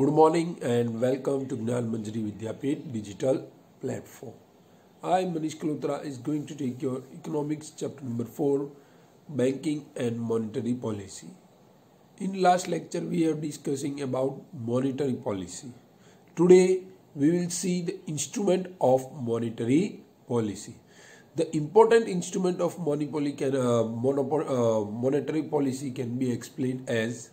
Good morning and welcome to Gyanmanjari Vidyapith digital platform. I, Manish Kalotra, is going to take your economics chapter number 4, banking and monetary policy. In last lecture, we are discussing about monetary policy. Today, we will see the instrument of monetary policy. The important instrument of monetary policy can be explained as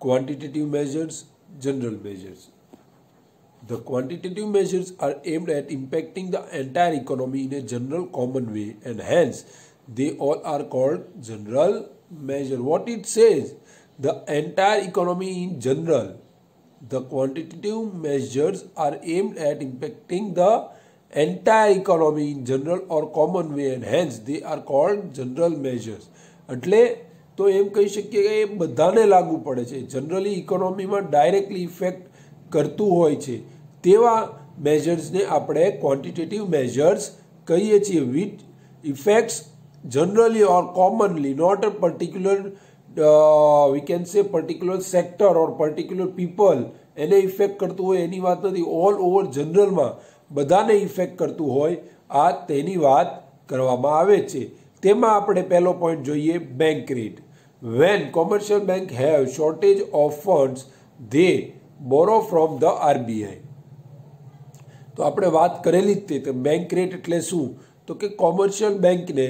quantitative measures, general measures. The quantitative measures are aimed at impacting the entire economy in a general common way, and hence they all are called general measure. What it says, the entire economy in general. The quantitative measures are aimed at impacting the entire economy in general or common way, and hence they are called general measures. એટલે તો એમ કહી શકીએ કે એ બધાને લાગુ પડે છે, generally ઇકોનોમીમાં directly effect કરતું હોય છે તેવા મેજર્સને આપણે ક્વોન્ટિટેટિવ મેજર્સ કહીએ છીએ, which effects generally or commonly, not a particular we can say particular sector or particular people એને ઇફેક્ટ કરતું હોય એની વાત નથી, ઓલ ઓવર જનરલમાં બધાને ઇફેક્ટ કરતું હોય આ તેની વાત કરવામાં આવે છે. તેમાં આપણે પહેલો પોઈન્ટ જોઈએ, bank rate. When commercial bank have shortage of funds, they borrow from the RBI. તો આપણે વાત કરેલી જ તે બેંક રેટ એટલે શું, તો કે કોમર્શિયલ બેંકને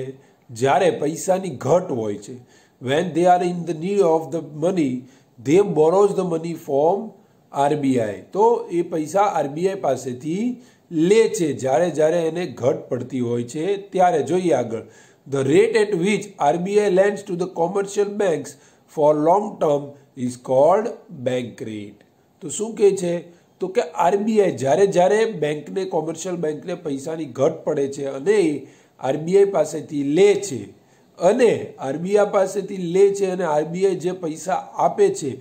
જ્યારે પૈસાની ઘટ હોય છે, when they are in the need of the money, they borrows the money from RBI. તો એ પૈસા RBI પાસેથી લે છે જ્યારે જ્યારે એને ઘટ પડતી હોય છે ત્યારે. જોઈએ આગળ, the rate at which RBI lends to the commercial banks for long term is called bank rate. તો શું કહે છે, તો કે RBI જ્યારે જ્યારે બેંકને કોમર્શિયલ બેંકને પૈસાની ઘટ પડે છે અને RBI પાસેથી લે છે અને RBI પાસેથી લે છે અને RBI જે પૈસા આપે છે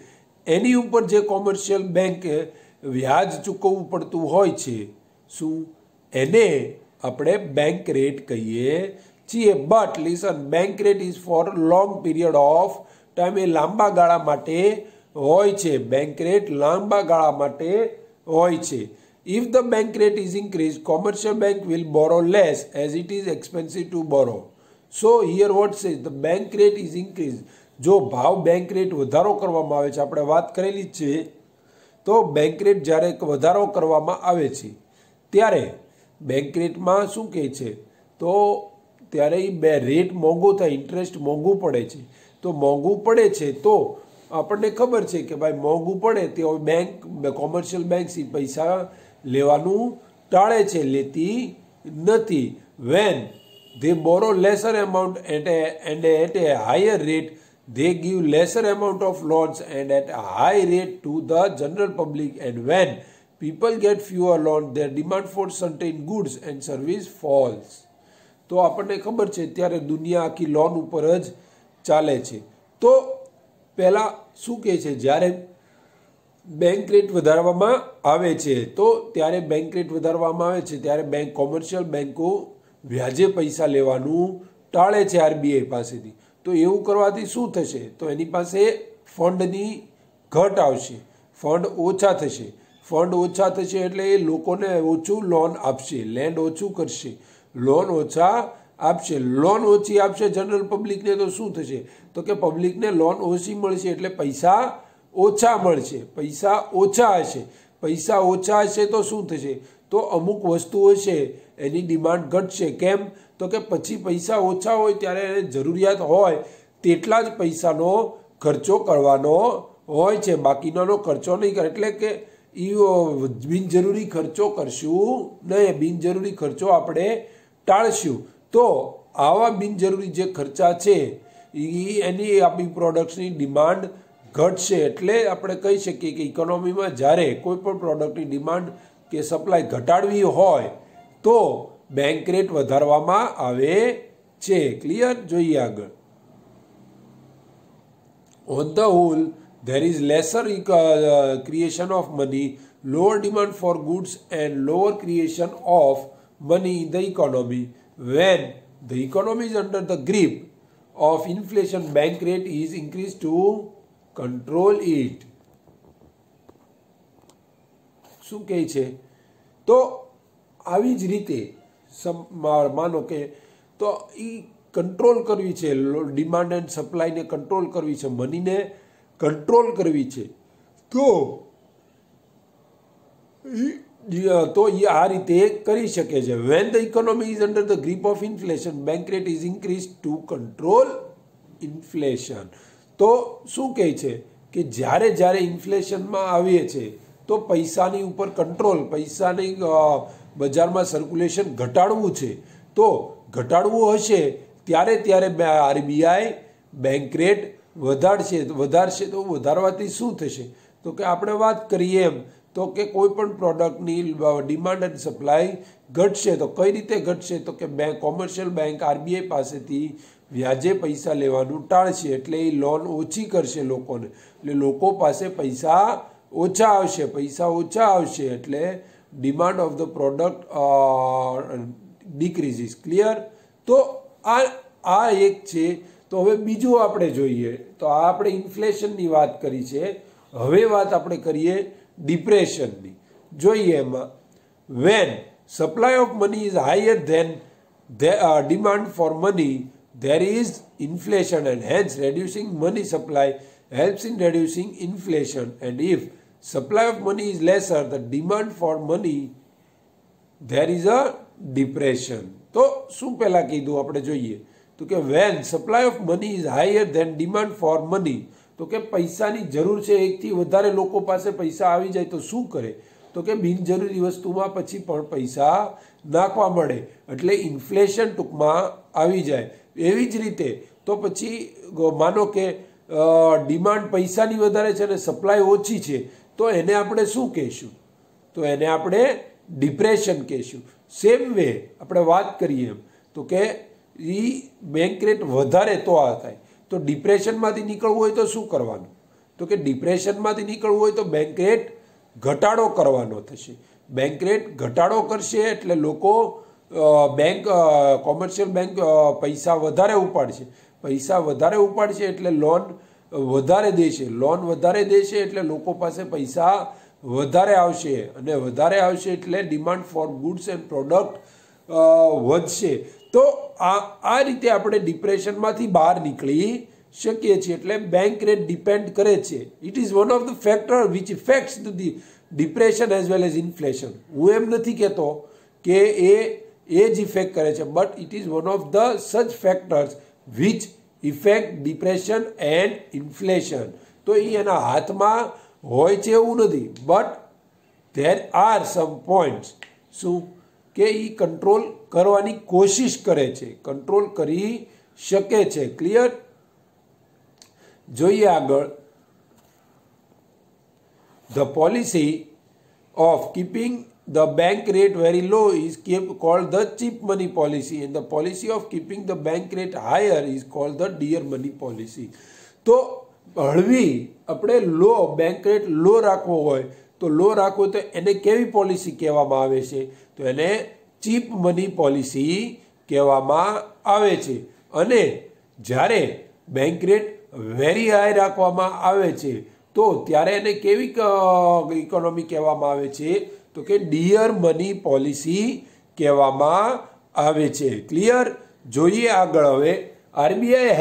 એની ઉપર જે કોમર્શિયલ બેંક વ્યાજ ચૂકવવું પડતું હોય છે, શું એને આપણે બેંક રેટ કહીએ છીએ. But listen, bank rate is for long period of time, એ લાંબા ગાળા માટે હોય છે. બેંક રેટ લાંબા ગાળા માટે હોય છે. If the bank rate is increase, commercial bank will borrow less as it is expensive to borrow. So here what says, the bank rate is increase. જો ભાવ બેંક રેટ વધારો કરવામાં આવે છે, આપણે વાત કરેલી જ છે, તો બેંક રેટ જ્યારે વધારો કરવામાં આવે છે ત્યારે બેંક રેટમાં શું કહે છે, તો ત્યારે એ બે રેટ મોંઘો થાય, ઇન્ટરેસ્ટ મોંઘું પડે છે. તો મોંઘું પડે છે તો આપણને ખબર છે કે ભાઈ મોંઘું પડે તો બેંક કોમર્શિયલ બેંક એ પૈસા લેવાનું ટાળે છે, લેતી નથી. When they borrow lesser amount and at a higher rate, they give lesser amount of loans and at a high rate to the general public, and when people get fewer loans, their demand for certain goods and service falls. તો આપણને ખબર છે ત્યારે દુનિયા આખી loan ઉપર જ ચાલે છે. તો પહેલા શું કહે છે, જ્યારે બેંક રેટ વધારવામાં આવે છે તો ત્યારે બેંક રેટ વધારવામાં આવે છે ત્યારે બેંક કોમર્શિયલ બેંકો વ્યાજે પૈસા લેવાનું ટાળે છે RBI પાસેથી. તો એવું કરવાથી શું થશે, તો એની પાસે ફંડની ઘટ આવશે, ફંડ ઓછા થશે. ફંડ ઓછા થશે એટલે એ લોકોને ઓછું લોન આપશે, લેન્ડ ઓછું કરશે, લોન ઓછા આપશે. લોન ઓછી આપશે જનરલ પબ્લિકને તો શું થશે, તો કે પબ્લિકને લોન ઓછી મળશે એટલે પૈસા ઓછા મળશે, પૈસા ઓછા હશે. પૈસા ઓછા હશે તો શું થશે, તો અમુક વસ્તુ હશે એની ડિમાન્ડ ઘટશે. કેમ, તો કે પછી પૈસા ઓછા હોય ત્યારે એને જરૂરિયાત હોય તેટલા જ પૈસાનો ખર્ચો કરવાનો હોય છે, બાકીનાનો ખર્ચો નહીં કરે. એટલે કે એ બિનજરૂરી ખર્ચો કરશું નહીં, બિનજરૂરી ખર્ચો આપણે ટાળશું. તો આવા બિનજરૂરી જે ખર્ચા છે એની આપણી પ્રોડક્ટ્સની ડિમાન્ડ ઘટશે. એટલે આપણે કહી શકીએ કે ઇકોનોમીમાં જ્યારે કોઈ પણ પ્રોડક્ટની ડિમાન્ડ કે સપ્લાય ઘટાડવી હોય તો બેંક રેટ વધારવામાં આવે છે. ક્લિયર? જોઈએ આગળ. On the whole, there is lesser creation of money, lower demand for goods and lower creation of money in the economy. When the economy is under the grip of inflation, bank rate is increased to control it. શું કહે છે તો આવી જ રીતે માનો કે તો એ કંટ્રોલ કરવી છે, ડિમાન્ડ એન્ડ સપ્લાયને કંટ્રોલ કરવી છે, મનીને કંટ્રોલ કરવી છે, તો એ આ રીતે કરી શકે છે. When the economy is under the grip of inflation, bank rate is increase two control inflation. તો શું કહે છે કે જ્યારે ઇન્ફ્લેશનમાં આવીએ છે તો પૈસાની ઉપર કંટ્રોલ, પૈસાની બજારમાં સર્ક્યુલેશન ઘટાડવું છે, તો ઘટાડવું હશે ત્યારે આરબીઆઈ બેંક રેટ વધારશે તો વધારવાથી શું થશે તો કે આપણે વાત કરીએ એમ તો કે કોઈ પણ પ્રોડક્ટની ડિમાન્ડ એન્ડ સપ્લાય ઘટશે. તો કઈ રીતે ઘટશે તો કે કોમર્શિયલ બેંક આરબીઆઈ પાસેથી વ્યાજે પૈસા લેવાનું ટાળશે, એટલે એ લોન ઓછી કરશે લોકોને, એટલે લોકો પાસે પૈસા ઓછા આવશે એટલે demand of the product decreases. Clear? તો આ એક છે. તો હવે બીજું આપણે જોઈએ તો આ આપણે ઇન્ફ્લેશનની વાત કરી છે, હવે વાત આપણે કરીએ ડિપ્રેશનની. જોઈએ એમાં when supply of money is higher than demand for money, there is inflation and hence reducing money supply helps in reducing inflation, and if supply of money is lesser, the demand for money, there is a depression. તો શું પહેલા કીધું આપણે જોઈએ તો કે when supply of money is higher than demand for money, તો કે પૈસાની જરૂર છે, એકથી વધારે લોકો પાસે પૈસા આવી જાય તો શું કરે તો કે બિનજરૂરી વસ્તુમાં પછી પણ પૈસા નાખવા મળે, એટલે ઇન્ફ્લેશન ટૂંકમાં આવી જાય. એવી જ રીતે તો પછી માનો કે ડિમાન્ડ પૈસાની વધારે છે અને સપ્લાય ઓછી છે તો એને આપણે શું કહીશું તો એને આપણે ડિપ્રેશન કહીશું. સેમ વે આપણે વાત કરીએ એમ તો કે એ બેંક રેટ વધારે તો આ થાય, તો ડિપ્રેશનમાંથી નીકળવું હોય તો શું કરવાનું તો કે ડિપ્રેશનમાંથી નીકળવું હોય તો બેંક રેટ ઘટાડો કરવાનો થશે. બેંક રેટ ઘટાડો કરશે એટલે લોકો કોમર્શિયલ બેંક પૈસા વધારે ઉપાડશે એટલે લોન વધારે દેશે એટલે લોકો પાસે પૈસા વધારે આવશે, અને વધારે આવશે એટલે demand for goods and product વધશે. તો આ રીતે આપણે ડિપ્રેશનમાંથી બહાર નીકળી શકીએ છીએ. એટલે બેંક રેટ ડિપેન્ડ કરે છે. It is one of the factor which effects the depression as well as inflation. હું એમ નથી કહેતો કે એ જ ઇફેક્ટ કરે છે, but it is one of the such factors which effect depression and inflation. તો એ એના હાથમાં હોય છે એવું નથી, but there are some points શું કે એ કંટ્રોલ કરવાની કોશિશ કરે છે, કંટ્રોલ કરી શકે છે. ક્લિયર? જોઈએ આગળ. The policy of keeping the bank rate very low is called the cheap money policy, and the policy of keeping the bank rate higher is called the dear money policy. તો હળવી આપણે લો bank rate લો રાખવો હોય તો એને કેવી policy કહેવામાં આવે છે તો એને ચીપ મની પોલિસી કહેવામાં આવે છે. અને જ્યારે બેંક રેટ વેરી હાઈ રાખવામાં આવે છે તો ત્યારે એને કેવી ઇકોનોમી કહેવામાં આવે છે તો કે ડિયર મની પોલિસી કહેવામાં આવે છે. ક્લિયર? જોઈએ આગળ. હવે RBI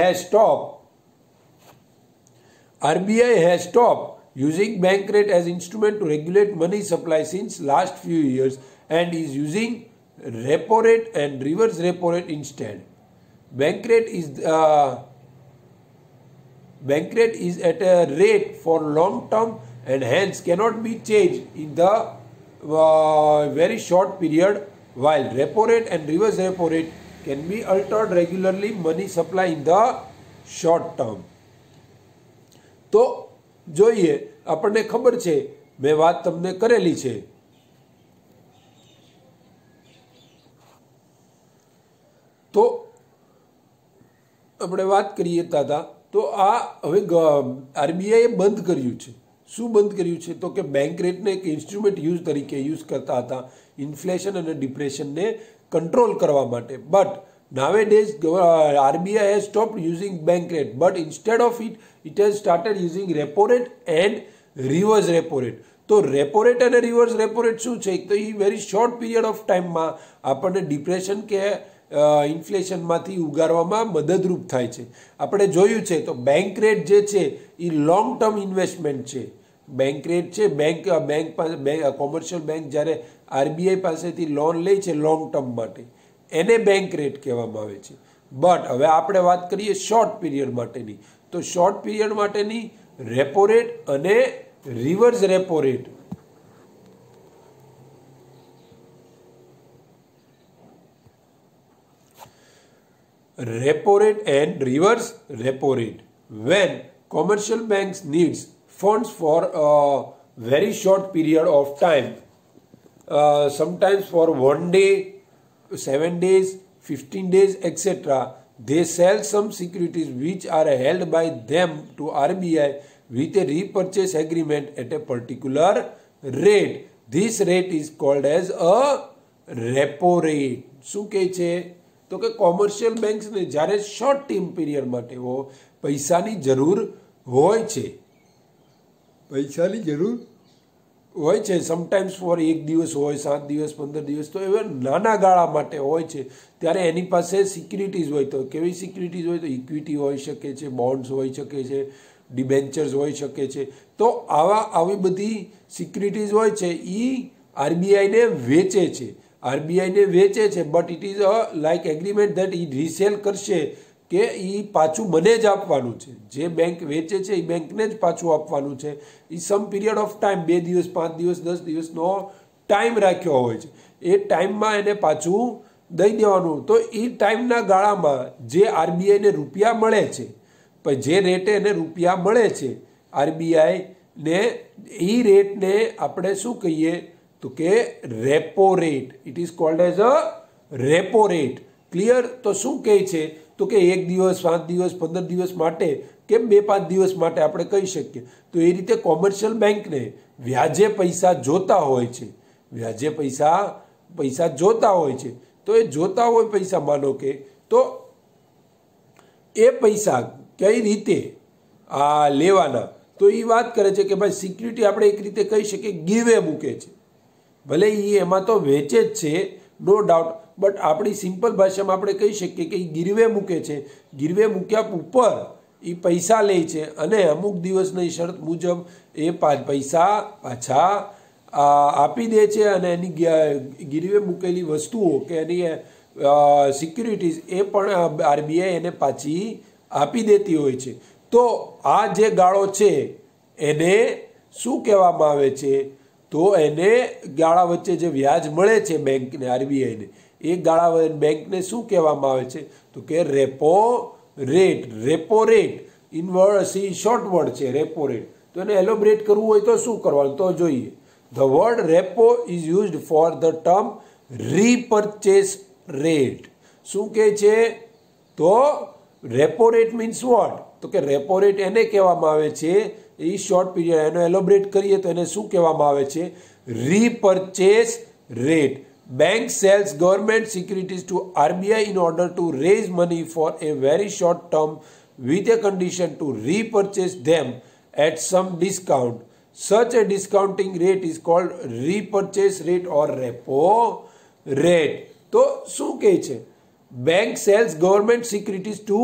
has stopped using bank rate as instrument to regulate money supply since last few years and is using repo rate and reverse repo rate instead. Bank rate is at a rate for long term and hence cannot be changed in the very short period, while repo rate and reverse repo rate can be altered regularly money supply in the short term. તો જોઈએ આપણને ખબર છે, મેં વાત તમને કરેલી છે. તો આપણે વાત કરીએ હતા તો આ હવે આરબીઆઈએ બંધ કર્યું છે. શું બંધ કર્યું છે તો કે બેંક રેટને એક ઇન્સ્ટ્રુમેન્ટ તરીકે યુઝ કરતા હતા ઇન્ફ્લેશન અને ડિપ્રેશનને કંટ્રોલ કરવા માટે. But nowadays RBI has stopped using bank rate, but instead of it has started using repo rate and reverse repo rate. તો રેપો રેટ અને રિવર્સ રેપો રેટ શું છે? તો એ વેરી શોર્ટ પીરિયડ ઓફ ટાઈમમાં આપણને depression કે ઇન્ફ્લેશનમાંથી ઉગારવામાં મદદરૂપ થાય છે. આપણે જોયું છે તો બેંક રેટ જે છે એ લોંગ ટર્મ ઇન્વેસ્ટમેન્ટ છે. બેંક રેટ છે, કોમર્શિયલ બેંક જ્યારે આરબીઆઈ પાસેથી લોન લે છે લોંગ ટર્મ માટે, એને બેંક રેટ કહેવામાં આવે છે. બટ હવે આપણે વાત કરીએ શોર્ટ પીરિયડ માટેની, તો શોર્ટ પીરિયડ માટેની રેપો રેટ અને reverse repo rate. Repo rate and reverse repo rate. When commercial banks needs funds for a very short period of time, sometimes for 1 day, 7 days, 15 days, etc., they sell some securities which are held by them to RBI with a repurchase agreement at a particular rate. This rate is called as a repo rate. શું કહે છે? તો કે commercial બેંક્સને જ્યારે short time period માટે પૈસાની જરૂર હોય છે, સમટાઈમ્સ ફોર 1 દિવસ હોય, 7 દિવસ, 15 દિવસ, તો એવા નાના ગાળા માટે હોય છે, ત્યારે એની પાસે સિક્યુરિટીઝ હોય. તો કેવી સિક્યુરિટીઝ હોય? તો ઇક્વિટી હોઈ શકે છે, બોન્ડ્સ હોઈ શકે છે, ડિબેન્ચર્સ હોઈ શકે છે. તો આવી બધી સિક્યુરિટીઝ હોય છે, એ આરબીઆઈને વેચે છે. આરબીઆઈને વેચે છે, but it is a like agreement that E resale કરશે કે એ પાછું મને જ આપવાનું છે. જે બેંક વેચે છે એ બેંકને જ પાછું આપવાનું છે. એ સમ પીરિયડ ઓફ ટાઈમ, 2 દિવસ, 5 દિવસ, 10 દિવસનો ટાઈમ રાખ્યો હોય છે. એ ટાઈમમાં એને પાછું દઈ દેવાનું. તો એ ટાઈમના ગાળામાં જે આરબીઆઈને રૂપિયા મળે છે, પણ જે રેટે એને રૂપિયા મળે છે આરબીઆઈને, એ રેટને આપણે શું કહીએ? તો કે repo rate. It is called as a repo rate. Clear? તો શું કહે છે? તો કે 1 દિવસ, 5 દિવસ, 15 દિવસ માટે કે 2-5 દિવસ માટે આપણે કહી શકીએ. તો એ રીતે કોમર્શિયલ બેંકને વ્યાજે પૈસા જોતા હોય છે. વ્યાજે પૈસા જોતા હોય છે. તો એ જોતા હોય પૈસા, માનો કે, તો એ પૈસા કઈ રીતે લેવાના? તો એ વાત કરે છે કે ભાઈ સિક્યુરિટી આપણે એક રીતે કહી શકીએ ગીવે મૂકે છે. ભલે એ એમાં તો વેચે જ છે, નો ડાઉટ, બટ આપણી સિમ્પલ ભાષામાં આપણે કહી શકીએ કે એ ગીરવે મૂકે છે. ગીરવે મૂક્યા ઉપર એ પૈસા લે છે અને અમુક દિવસની શરત મુજબ એ પૈસા પાછા આપી દે છે, અને એની ગીરવે મૂકેલી વસ્તુઓ કે એની સિક્યુરિટીઝ એ પણ આરબીઆઈ એને પાછી આપી દેતી હોય છે. તો આ જે ગાળો છે એને શું કહેવામાં આવે છે? તો એને ગાળા વચ્ચે જે વ્યાજ મળે છે બેંકને, આરબીઆઈને, એ ગાળા બેંકને શું કહેવામાં આવે છે? તો કે repo rate. Repo rate in word short word છે રેપો રેટ. તો એને એલોબરેટ કરવું હોય તો શું કરવાનું? તો જોઈએ. The word repo is used for the term repurchase rate. શું કહે છે? તો રેપો રેટ મીન્સ વોટ? તો કે રેપો રેટ એને કહેવામાં આવે છે, એ શોર્ટ પીરિયડ, એનો એલોબરેટ કરીએ તો એને શું કહેવામાં આવે છે? Repurchase rate. Bank sells government securities to RBI in order to raise money for a very short term with a condition to repurchase them at some discount. Such a discounting rate is called repurchase rate or repo rate. તો શું કહે છે? Bank sells government securities to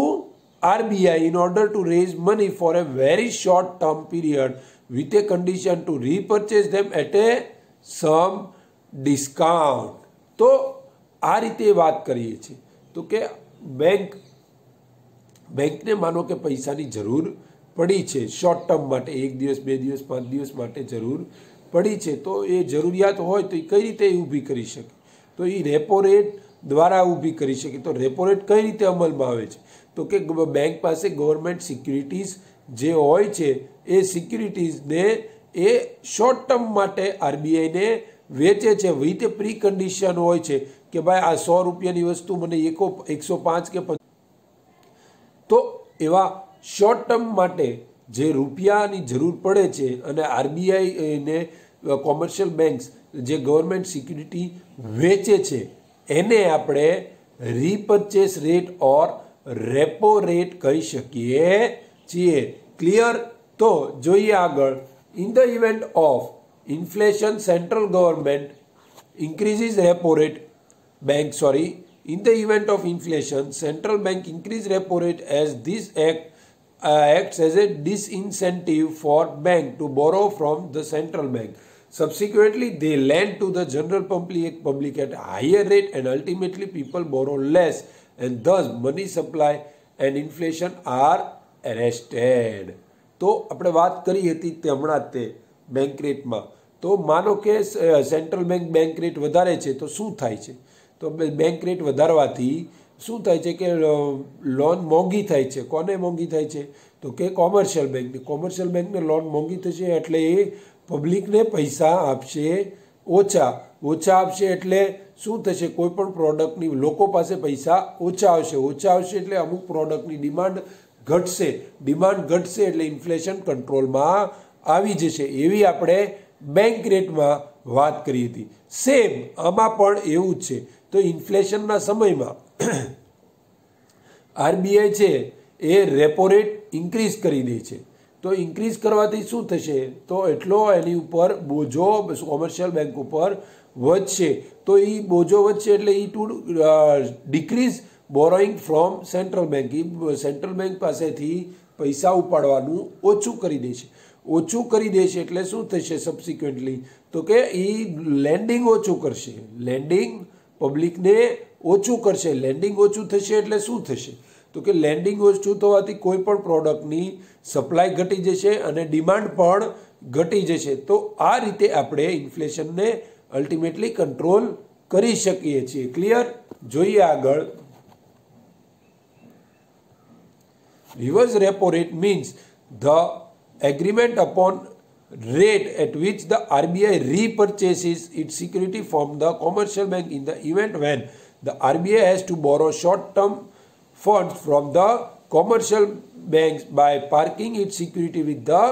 RBI in order to raise money for a very short term period with a condition to repurchase them at a some discount. તો આ રીતે વાત કરીએ છીએ. તો કે બેંકને માનો કે પૈસાની જરૂર પડી છે શોર્ટ ટર્મ માટે, 1 દિવસ, 2 દિવસ, 5 દિવસ માટે જરૂર પડી છે. તો એ જરૂરિયાત હોય તો એ કઈ રીતે ઊભી કરી શકે? તો એ રેપો રેટ દ્વારા ઊભી કરી શકે. તો રેપો રેટ કઈ રીતે અમલમાં આવે છે? તો કે બેંક પાસે ગવર્મેન્ટ સિક્યુરિટીઝ જે હોય છે, એ સિક્યુરિટીઝને એ શોર્ટ ટર્મ માટે આરબીઆઈને વેચે છે વિથ પ્રી કન્ડિશન હોય છે કે ભાઈ આ 100 રૂપિયાની વસ્તુ મને 105 કે 50. તો એવા શોર્ટ ટર્મ માટે જે રૂપિયાની જરૂર પડે છે અને આરબીઆઈને કોમર્શિયલ બેંક્સ જે ગવર્મેન્ટ સિક્યુરિટી વેચે છે, એને આપણે રીપર્ચેસ રેટ ઓર રેપો રેટ કહી શકીએ છીએ. ક્લિયર? તો જોઈએ આગળ. In the event of inflation, central government increases repo rate. In the event of inflation, central bank increase repo rate as this acts as a disincentive for bank to borrow from the central bank. Subsequently, they lend to the general public at a higher rate, and ultimately people borrow less, and thus money supply and inflation are arrested. તો આપણે વાત કરી હતી તે હમણાં જ તે bank રેટમાં. તો માનો કે સેન્ટ્રલ બેંક રેટ વધારે છે તો શું થાય છે? તો બેંક રેટ વધારવાથી શું થાય છે કે લોન મોંઘી થાય છે. કોને મોંઘી થાય છે? તો કે કોમર્શિયલ બેંકને લોન મોંઘી થશે એટલે એ પબ્લિકને પૈસા આપશે ઓછા આપશે એટલે શું થશે? કોઈ પણ પ્રોડક્ટની લોકો પાસે પૈસા ઓછા આવશે એટલે અમુક પ્રોડક્ટની ડિમાન્ડ ઘટશે એટલે ઇન્ફ્લેશન કંટ્રોલમાં આવી જશે. એવી આપણે બેંક રેટમાં વાત કરી હતી. સેમ આમાં પણ એવું જ છે. તો ઇન્ફ્લેશનના સમયમાં આરબીઆઈ છે એ રેપો રેટ ઇન્ક્રીઝ કરી દે છે. તો ઇન્ક્રીઝ કરવાથી શું થશે? તો એટલો એની ઉપર બોજો કોમર્શિયલ બેંક ઉપર વધશે. તો એ બોજો વધશે એટલે એ to decrease borrowing from central bank. Central bank પાસેથી પૈસા ઉપાડવાનું ઓછું કરી દેશે એટલે શું થશે? સબસિક્વન્ટલી તો કે એ લેન્ડિંગ ઓછું કરશે, લેન્ડિંગ પબ્લિકને ઓછું કરશે. લેન્ડિંગ ઓછું થશે એટલે શું થશે? તો કે લેન્ડિંગ ઓછું થવાથી કોઈ પણ પ્રોડક્ટની સપ્લાય ઘટી જશે અને ડિમાન્ડ પણ ઘટી જશે. તો આ રીતે આપણે ઇન્ફ્લેશનને અલ્ટિમેટલી કંટ્રોલ કરી શકીએ છીએ. ક્લિયર? જોઈએ આગળ. Reverse repo rate means the agreement upon rate at which the RBI repurchases its security from the commercial bank in the event when the RBI has to borrow short-term funds from the commercial banks by parking its security with the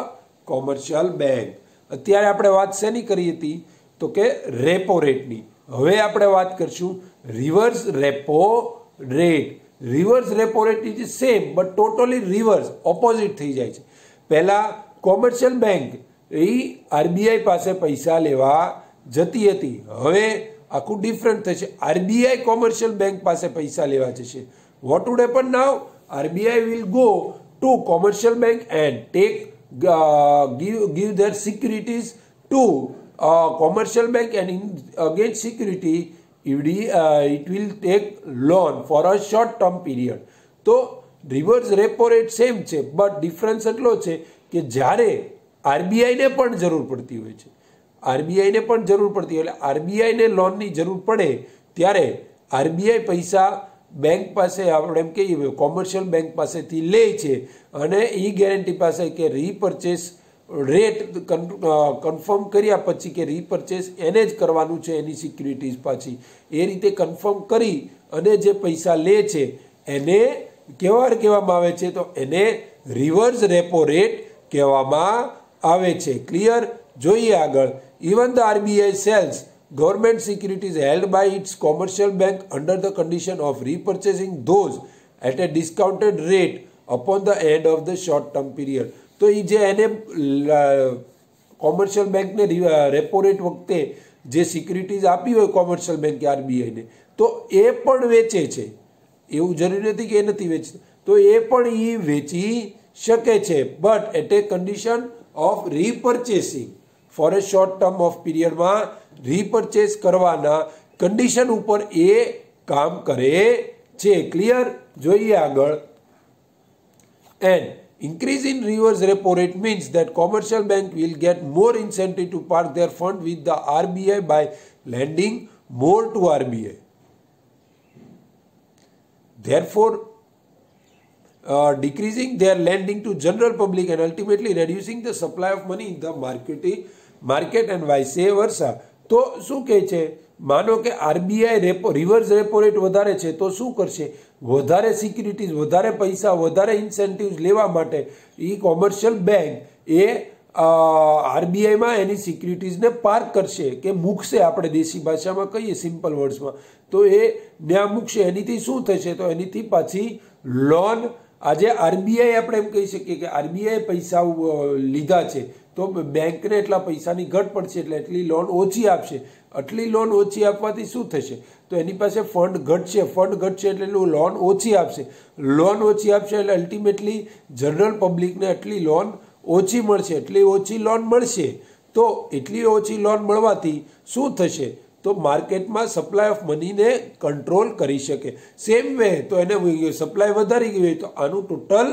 commercial bank. અત્યારે આપણે વાત શેની કરી હતી? તો કે repo રેટની. હવે આપણે વાત કરશું reverse repo rate. Reverse repo rate is same but totally reverse, opposite થઈ જાય છે. પહેલા કોમર્શિયલ બેંક એ આરબીઆઈ પાસે પૈસા લેવા જતી હતી. હવે આખું ડિફરન્ટ થશે. આરબીઆઈ કોમર્શિયલ બેંક પાસે પૈસા લેવા જશે. What would happen now? RBI will go to commercial bank and give their securities to commercial bank, and against security it will take loan for a short term period. તો reverse repo rate same છે but difference એટલો છે કે જ્યારે આરબીઆઈને પણ જરૂર પડતી હોય છે, એટલે આરબીઆઈને લોનની જરૂર પડે ત્યારે આરબીઆઈ પૈસા બેંક પાસે આપણે એમ કહીએ કોમર્શિયલ બેંક પાસેથી લે છે અને એ ગેરંટી પાસે કે રીપર્ચેસ રેટ કન્ફર્મ કર્યા પછી કે રીપર્ચેસ એને જ કરવાનું છે એની સિક્યુરિટીઝ પાછી એ રીતે કન્ફર્મ કરી અને જે પૈસા લે છે એને કહેવામાં આવે છે? તો એને રિવર્સ રેપો રેટ કહેવામાં આવે છે. ક્લિયર? જોઈએ આગળ. Even the RBI sells government securities held by its commercial bank under the condition of repurchasing those at a discounted rate upon the end of the short term period. તો એ જે એને commercial બેંકને repo rate વખતે જે securities આપી હોય commercial બેંકે આરબીઆઈને તો એ પણ વેચે છે. એવું જરૂરી નથી કે એ નથી વેચતા. તો એ પણ એ વેચી શકે છે but at a condition of repurchasing for a short term of પીરિયડમાં રીપર્ચેસ કરવાના કન્ડિશન ઉપર એ કામ કરે છે. ક્લિયર? જોઈએ આગળ. And increase in reverse repo rate means that commercial bank will get more incentive to park their fund with the RBI by lending more to RBI. Therefore, decreasing their lending to general public and ultimately reducing the supply of money in the market and vice versa. તો શું કહે છે? માનો કે RBI reverse repo rate વધારે છે તો શું કરશે? વધારે સિક્યુરિટીઝ, વધારે પૈસા, વધારે ઇન્સેન્ટિવ્સ લેવા માટે એ કોમર્શિયલ બેંક એ આરબીઆઈમાં એની સિક્યુરિટીઝને પાર્ક કરશે કે મૂકશે. આપણે દેશી ભાષામાં કહીએ સિમ્પલ વર્ડ્સમાં તો એ ત્યાં મૂકશે. એનીથી શું થશે? તો એનીથી પાછી લોન આજે આરબીઆઈ આપણે એમ કહી શકીએ કે આરબીઆઈ પૈસા લીધા છે તો બેંકને એટલા પૈસાની ઘટ પડશે એટલે એટલી લોન ઓછી આપશે. આટલી લોન ઓછી આપવાથી શું થશે? તો એની પાસે ફંડ ઘટશે એટલે લોન ઓછી આપશે. લોન ઓછી આપશે એટલે અલ્ટિમેટલી જનરલ પબ્લિકને એટલી લોન ઓછી મળશે. એટલી ઓછી લોન મળશે તો એટલી ઓછી લોન મળવાથી શું થશે? તો માર્કેટમાં સપ્લાય ઓફ મનીને કંટ્રોલ કરી શકે. સેમ વે તો એને સપ્લાય વધારી ગઈ હોય તો આનું ટોટલ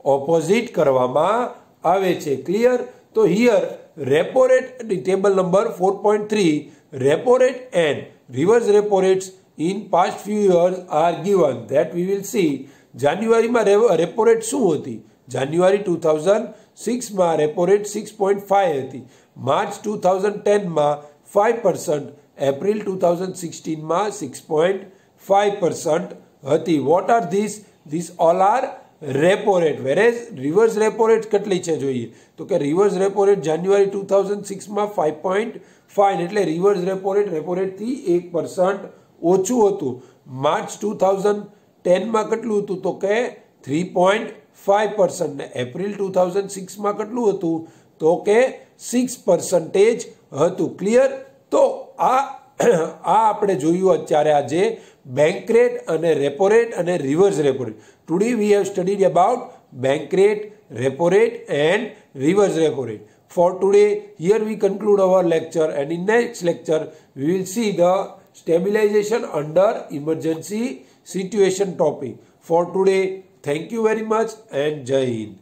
ઓપોઝિટ કરવામાં આવે છે. ક્લિયર? તો here repo rate table number 4.3 repo rate and reverse repo rates in past few years are given that we will see. જાન્યુઆરીમાં રેપો રેટ શું હતી? જાન્યુઆરી 2006માં રેપો રેટ 6.5 હતી. માર્ચ 2010માં 5%, એપ્રિલ 2016માં 6.5% હતી. What are this? This all are repo rate. Whereas reverse repo rate કેટલી છે જોઈએ તો કે રિવર્સ રેપો રેટ જાન્યુઆરી 2006માં 5.5 એટલે રિવર્સ રેપો રેટથી 1% ઓછું હતું. માર્ચ 2010માં કેટલું હતું તો કે 3.5% ને એપ્રિલ 2006માં કેટલું હતું તો કે 6% હતું. ક્લિયર? તો આ આપણે જોયું અત્યારે આજે બેંક રેટ અને રેપો રેટ અને reverse repo rate. Today we have studied about bank rate, repo rate and reverse repo rate. For today, here we conclude our lecture, and in next lecture we will see the stabilization under emergency situation topic. For today, thank you very much and Jai Hind.